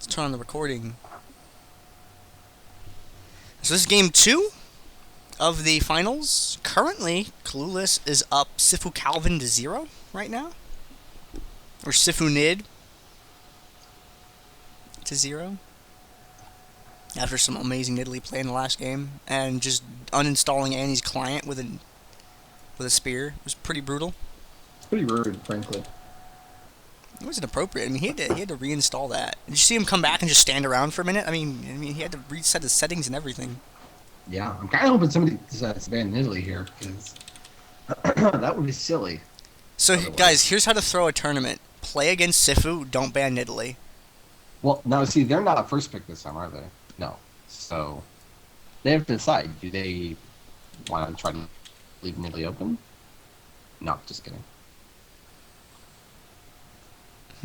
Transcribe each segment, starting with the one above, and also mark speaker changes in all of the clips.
Speaker 1: Let's turn on the recording. So this is game 2 of the finals. Currently, Clueless is up Sifu Calvin to 0 right now. Or Sifu Nid to 0. After some amazing Italy play in the last game. And just uninstalling Annie's client with a spear. It was pretty brutal.
Speaker 2: It's pretty rude, frankly.
Speaker 1: It wasn't appropriate. I mean, he had to reinstall that. Did you see him come back and just stand around for a minute? I mean, he had to reset his settings and everything.
Speaker 2: Yeah, I'm kind of hoping somebody decides to ban Italy here, because that would be silly.
Speaker 1: So,
Speaker 2: otherwise.
Speaker 1: Guys, here's how to throw a tournament. Play against Sifu, don't ban Italy.
Speaker 2: Well, no, see, they're not a first pick this time, are they? No. So, they have to decide. Do they want to try to leave Italy open? No, just kidding.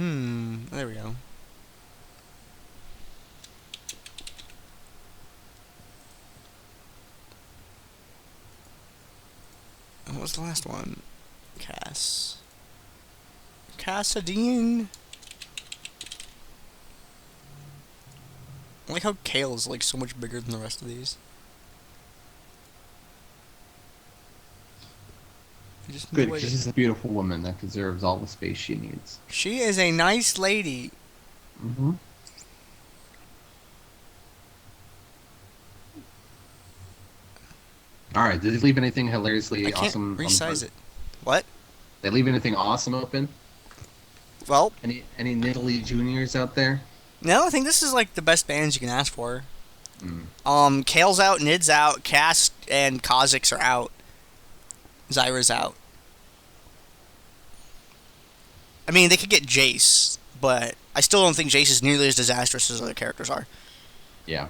Speaker 1: There we go. And what was the last one? Cassadine. I like how Kale is like so much bigger than the rest of these.
Speaker 2: Good, because she's a beautiful woman that deserves all the space she needs.
Speaker 1: She is a nice lady.
Speaker 2: Mm-hmm. Alright, did they leave anything hilariously awesome?
Speaker 1: I can't resize it. What?
Speaker 2: They leave anything awesome open?
Speaker 1: Well,
Speaker 2: Any Nidalee juniors out there?
Speaker 1: no, I think this is like the best bands you can ask for. Kale's out, Nid's out, Cass and Kha'Zix are out. Zyra's out. I mean, they could get Jace, but I still don't think Jace is nearly as disastrous as other characters are.
Speaker 2: Yeah.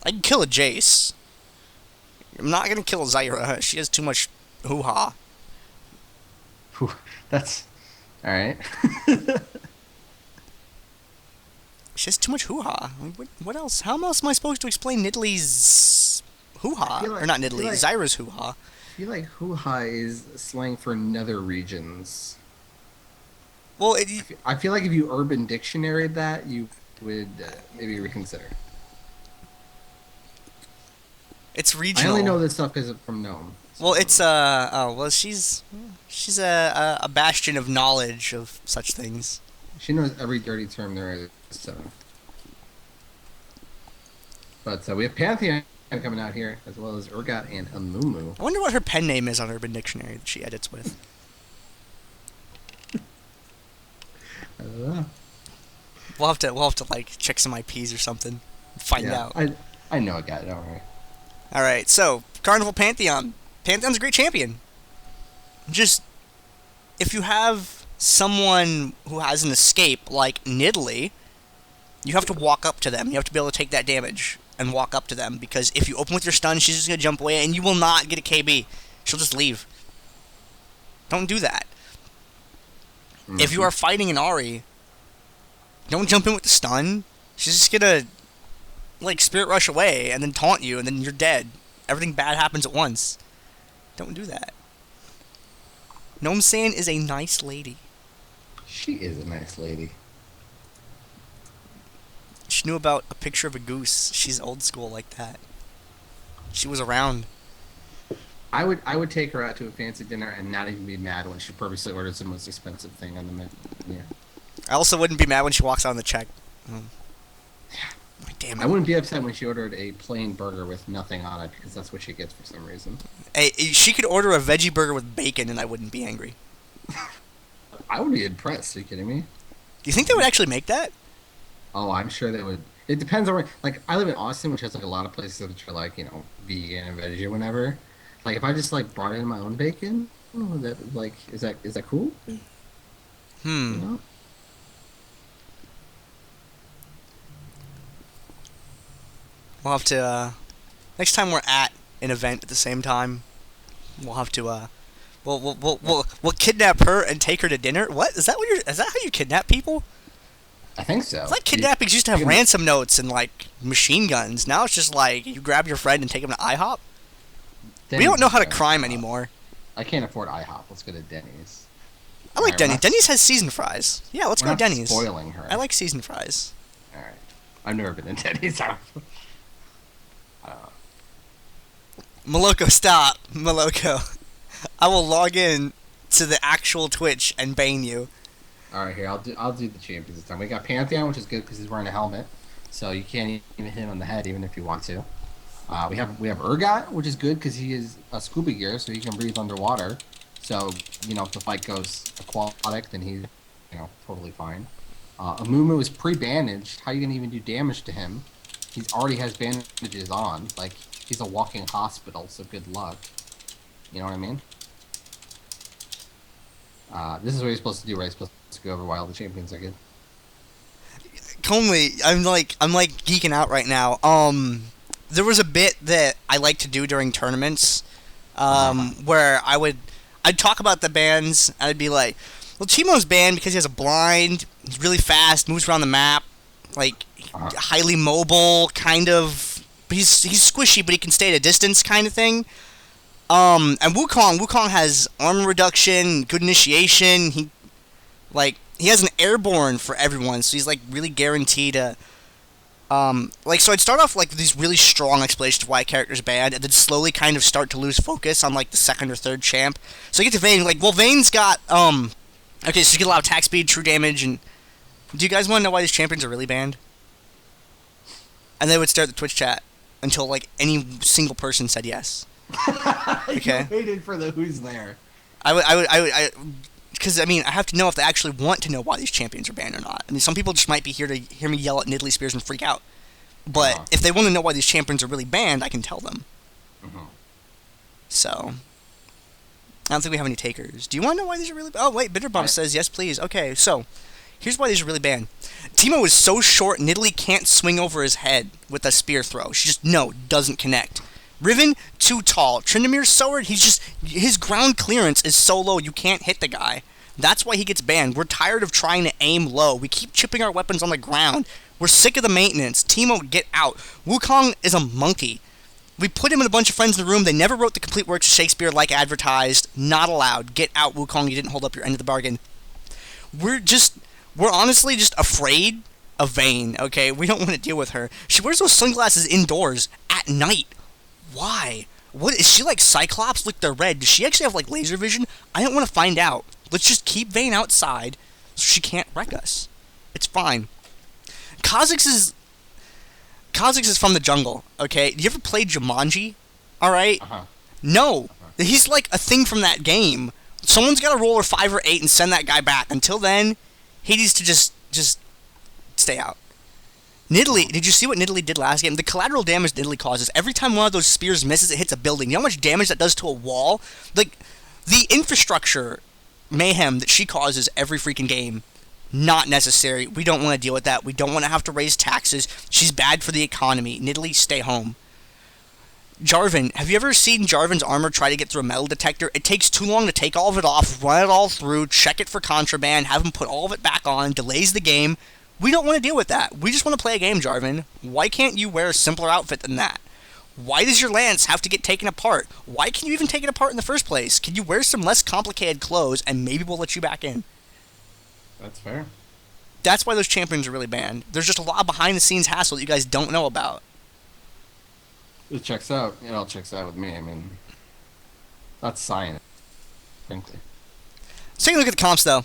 Speaker 1: I can kill a Jace. I'm not gonna kill Zyra. She has too much hoo-ha.
Speaker 2: That's... Alright.
Speaker 1: She has too much hoo-ha. What else? How else am I supposed to explain Nidalee's hoo-ha?
Speaker 2: Like,
Speaker 1: or not Nidalee, Zyra's hoo-ha.
Speaker 2: I feel like hoo-ha is slang for nether regions.
Speaker 1: Well,
Speaker 2: I feel like if you Urban Dictionary that, you would maybe reconsider.
Speaker 1: It's regional.
Speaker 2: I only know this stuff because it's from Gnome. So.
Speaker 1: Well, it's she's a bastion of knowledge of such things.
Speaker 2: She knows every dirty term there is. So. But we have Pantheon coming out here, as well as Urgot and Amumu.
Speaker 1: I wonder what her pen name is on Urban Dictionary that she edits with.
Speaker 2: I don't know.
Speaker 1: We'll have to like check some IPs or something. Find out.
Speaker 2: I know a guy. Don't worry.
Speaker 1: All right. So CarnivaL Pantheon. Pantheon's a great champion. Just if you have someone who has an escape like Nidalee, you have to walk up to them. You have to be able to take that damage and walk up to them, because if you open with your stun, she's just gonna jump away and you will not get a KB. She'll just leave. Don't do that. Mm-hmm. If you are fighting an Ahri, don't jump in with the stun. She's just gonna like Spirit Rush away and then taunt you and then you're dead. Everything bad happens at once. Don't do that. Gnome-san is a nice lady.
Speaker 2: She is a nice lady.
Speaker 1: She knew about a picture of a goose. She's old school like that. She was around.
Speaker 2: I would take her out to a fancy dinner and not even be mad when she purposely orders the most expensive thing on the menu. Yeah.
Speaker 1: I also wouldn't be mad when she walks out on the check. Like, damn it.
Speaker 2: I wouldn't be upset when she ordered a plain burger with nothing on it, because that's what she gets for some reason.
Speaker 1: Hey, she could order a veggie burger with bacon and I wouldn't be angry.
Speaker 2: I would be impressed. Are you kidding me?
Speaker 1: Do you think they would actually make that?
Speaker 2: Oh, I'm sure they would. It depends on where. Like, I live in Austin, which has like a lot of places that are like, vegan and veggie or whatever. Like, if I just like brought in my own bacon, that like is that cool? You know?
Speaker 1: We'll have to next time we're at an event at the same time, we'll have to we'll kidnap her and take her to dinner. What? Is that how you kidnap people?
Speaker 2: I think so.
Speaker 1: It's like kidnappings used to have ransom notes and like machine guns. Now it's just like you grab your friend and take him to IHOP. We don't know how to crime anymore.
Speaker 2: I can't afford IHOP. Let's go to Denny's.
Speaker 1: I like Denny's. Denny's has seasoned fries. Yeah, let's go to Denny's.
Speaker 2: Spoiling her.
Speaker 1: I like seasoned fries.
Speaker 2: All right. I've never been in Teddy's house.
Speaker 1: Moloko, stop. Moloko. I will log in to the actual Twitch and bane you.
Speaker 2: All right, here I'll do the champions this time. We got Pantheon, which is good because he's wearing a helmet, so you can't even hit him on the head even if you want to. We have Urgot, which is good because he is a scuba gear, so he can breathe underwater. So if the fight goes aquatic, then he's totally fine. Amumu is pre-bandaged. How are you gonna even do damage to him? He already has bandages on. Like he's a walking hospital. So good luck. You know what I mean? This is what you're supposed to do, right? You're supposed to go over why all the champions are good.
Speaker 1: Conley, I'm like geeking out right now. There was a bit that I like to do during tournaments, where I'd talk about the bans, and I'd be like, well, Teemo's banned because he has a blind, he's really fast, moves around the map, like, highly mobile, kind of, he's squishy, but he can stay at a distance kind of thing. And Wukong has armor reduction, good initiation, he has an airborne for everyone, so he's, like, really guaranteed to... so I'd start off, like, with these really strong explanations of why a character's bad, and then slowly kind of start to lose focus on, like, the second or third champ. So I get to Vayne, like, well, Vayne's got, okay, so you get a lot of attack speed, true damage, and... Do you guys want to know why these champions are really banned? And they would start the Twitch chat until, like, any single person said yes. Okay?
Speaker 2: You waited for the who's there.
Speaker 1: Because, I mean, I have to know if they actually want to know why these champions are banned or not. I mean, some people just might be here to hear me yell at Nidalee Spears and freak out. But if they want to know why these champions are really banned, I can tell them. So, I don't think we have any takers. Do you want to know why these are really banned? Oh, wait, Bitterbump says, yes, please. Okay, so, here's why these are really banned. Teemo is so short, Nidalee can't swing over his head with a spear throw. She just, doesn't connect. Riven, too tall. Tryndamere, so his ground clearance is so low, you can't hit the guy. That's why he gets banned. We're tired of trying to aim low. We keep chipping our weapons on the ground. We're sick of the maintenance. Teemo, get out. Wukong is a monkey. We put him and a bunch of friends in the room. They never wrote the complete works of Shakespeare like advertised. Not allowed. Get out, Wukong. You didn't hold up your end of the bargain. We're honestly just afraid of Vayne, okay? We don't want to deal with her. She wears those sunglasses indoors at night. Why? What is she like? Cyclops? Look, they're red. Does she actually have like laser vision? I don't want to find out. Let's just keep Vayne outside so she can't wreck us. It's fine. Kha'Zix is from the jungle. Okay, you ever played Jumanji? All right. No, he's like a thing from that game. Someone's got to roll a 5 or 8 and send that guy back. Until then, he needs to just stay out. Nidalee, did you see what Nidalee did last game? The collateral damage Nidalee causes, every time one of those spears misses, it hits a building. You know how much damage that does to a wall? Like, the infrastructure mayhem that she causes every freaking game, not necessary. We don't want to deal with that. We don't want to have to raise taxes. She's bad for the economy. Nidalee, stay home. Jarvan, have you ever seen Jarvan's armor try to get through a metal detector? It takes too long to take all of it off, run it all through, check it for contraband, have him put all of it back on, delays the game. We don't want to deal with that. We just want to play a game, Jarvan. Why can't you wear a simpler outfit than that? Why does your lance have to get taken apart? Why can you even take it apart in the first place? Can you wear some less complicated clothes and maybe we'll let you back in?
Speaker 2: That's fair.
Speaker 1: That's why those champions are really banned. There's just a lot of behind-the-scenes hassle that you guys don't know about.
Speaker 2: It checks out. It all checks out with me. I mean, that's science, frankly.
Speaker 1: Let's take a look at the comps, though.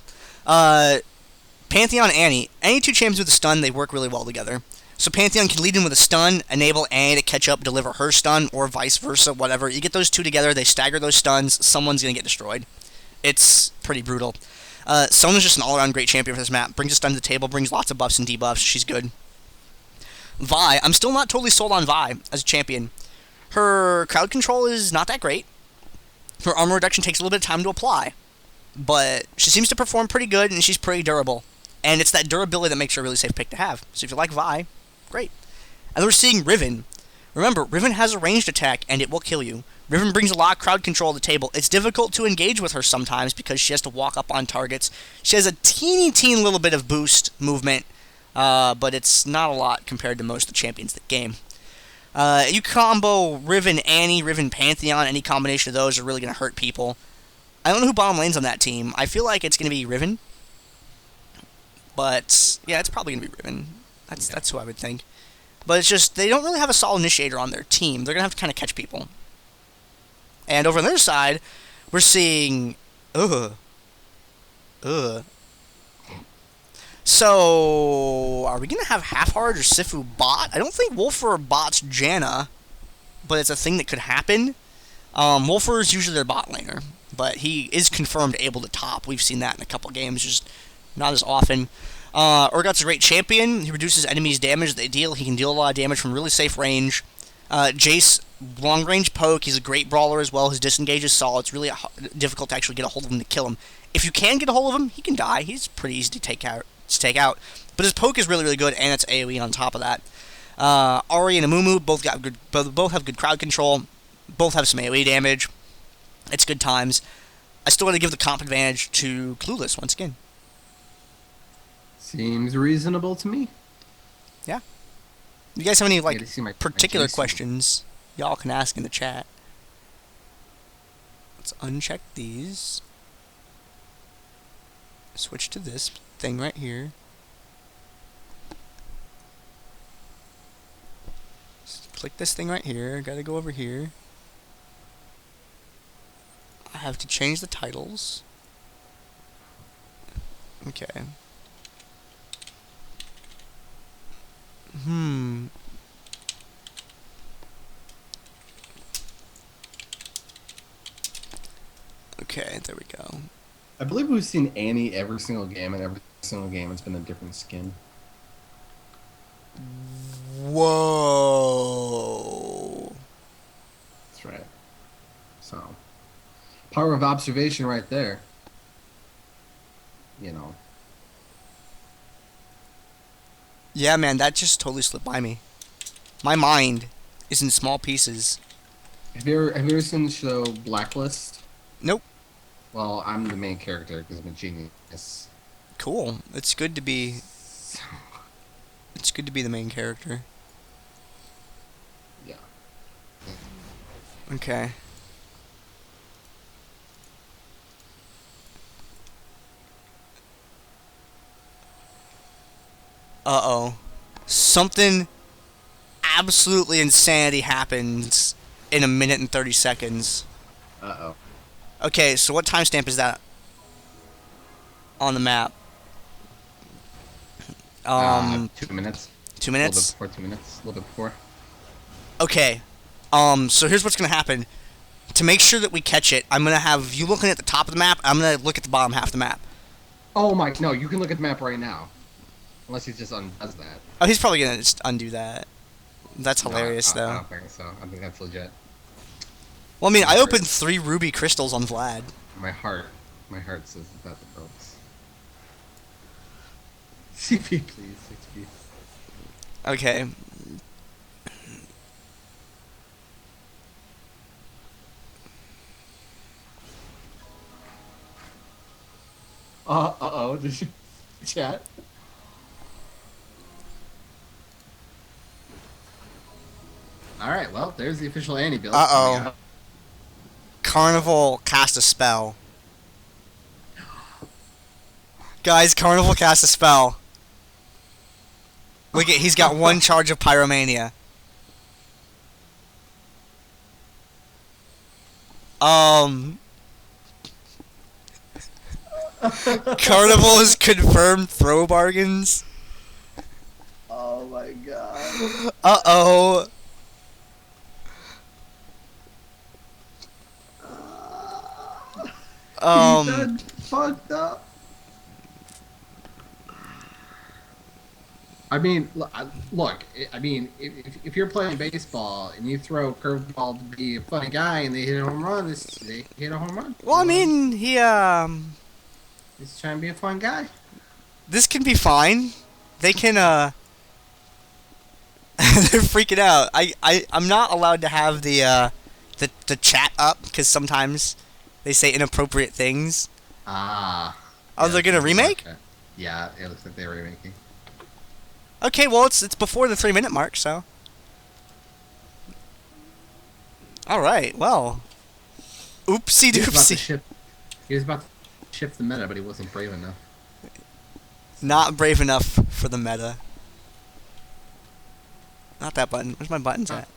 Speaker 1: Pantheon, Annie. Any two champions with a stun, they work really well together. So Pantheon can lead in with a stun, enable Annie to catch up, deliver her stun, or vice versa, whatever. You get those two together, they stagger those stuns, someone's going to get destroyed. It's pretty brutal. Sona's just an all-around great champion for this map. Brings a stun to the table, brings lots of buffs and debuffs. She's good. Vi, I'm still not totally sold on Vi as a champion. Her crowd control is not that great. Her armor reduction takes a little bit of time to apply. But she seems to perform pretty good, and she's pretty durable. And it's that durability that makes her a really safe pick to have. So if you like Vi, great. And then we're seeing Riven. Remember, Riven has a ranged attack, and it will kill you. Riven brings a lot of crowd control to the table. It's difficult to engage with her sometimes because she has to walk up on targets. She has a teeny little bit of boost movement, but it's not a lot compared to most of the champions in the game. You combo Riven Annie, Riven Pantheon, any combination of those are really going to hurt people. I don't know who bottom lane's on that team. I feel like it's going to be Riven. But, yeah, it's probably going to be Riven. That's who I would think. But it's just they don't really have a solid initiator on their team. They're gonna have to kind of catch people. And over on the other side, we're seeing, ugh. So are we gonna have Half-Heart or Sifu bot? I don't think Wolfer bots Janna, but it's a thing that could happen. Wolfer is usually their bot laner, but he is confirmed able to top. We've seen that in a couple games, just not as often. Urgot's a great champion. He reduces enemies' damage they deal. He can deal a lot of damage from really safe range. Jace, long-range poke. He's a great brawler as well. His disengage is solid. It's really difficult to actually get a hold of him to kill him. If you can get a hold of him, he can die. He's pretty easy to take out. But his poke is really, really good, and it's AoE on top of that. Ahri and Amumu both have good crowd control. Both have some AoE damage. It's good times. I still want to give the comp advantage to Clueless once again.
Speaker 2: Seems reasonable to me.
Speaker 1: Yeah. You guys have any particular
Speaker 2: my
Speaker 1: questions? Y'all can ask in the chat. Let's uncheck these. Switch to this thing right here. Just click this thing right here. Gotta go over here. I have to change the titles. Okay. Okay, there we go.
Speaker 2: I believe we've seen Annie every single game, and every single game it's been a different skin.
Speaker 1: Whoa.
Speaker 2: That's right. So, power of observation right there. You know.
Speaker 1: Yeah, man, that just totally slipped by me. My mind is in small pieces.
Speaker 2: Have you ever seen the show Blacklist?
Speaker 1: Nope.
Speaker 2: Well, I'm the main character because I'm a genius.
Speaker 1: Cool. It's good to be. It's good to be the main character.
Speaker 2: Yeah.
Speaker 1: Okay. Uh-oh. Something absolutely insanity happens in 1 minute and 30 seconds.
Speaker 2: Uh-oh.
Speaker 1: Okay, so what timestamp is that on the map?
Speaker 2: 2 minutes.
Speaker 1: 2 minutes?
Speaker 2: A little bit before 2 minutes. A little bit before.
Speaker 1: Okay. So here's what's going to happen. To make sure that we catch it, I'm going to have you looking at the top of the map. I'm going to look at the bottom half of the map.
Speaker 2: Oh my, no, you can look at the map right now. Unless he just undoes that.
Speaker 1: Oh, he's probably going to just undo that. That's hilarious,
Speaker 2: I
Speaker 1: though.
Speaker 2: don't think so. I think that's legit.
Speaker 1: Well, I mean, I opened 3 ruby crystals on Vlad.
Speaker 2: My heart says that the folks. CP, please, 6P.
Speaker 1: Okay.
Speaker 2: Uh-oh, did you chat? Alright, well, there's the official Annie build.
Speaker 1: Uh-oh. CarnivaL cast a spell. Guys, CarnivaL cast a spell. Look at, he's got 1 charge of Pyromania. CarnivaL has confirmed throw bargains.
Speaker 2: Oh my god.
Speaker 1: Uh-oh.
Speaker 2: He done fucked up. I mean, look. I mean, if you're playing baseball and you throw a curveball to be a funny guy and they hit a home run, they hit a home run.
Speaker 1: Well, I mean, he,
Speaker 2: He's trying to be a fun guy.
Speaker 1: this can be fine. They can, they're freaking out. I'm not allowed to have the chat up, because sometimes they say inappropriate things.
Speaker 2: Ah.
Speaker 1: Oh, they're gonna remake?
Speaker 2: Like yeah, it looks like they're remaking.
Speaker 1: Okay, well, it's before the 3-minute mark, so. Alright, well. Oopsie doopsie.
Speaker 2: He was about to shift the meta, but he wasn't brave enough.
Speaker 1: Not brave enough for the meta. Not that button. Where's my buttons
Speaker 2: Uh,
Speaker 1: at?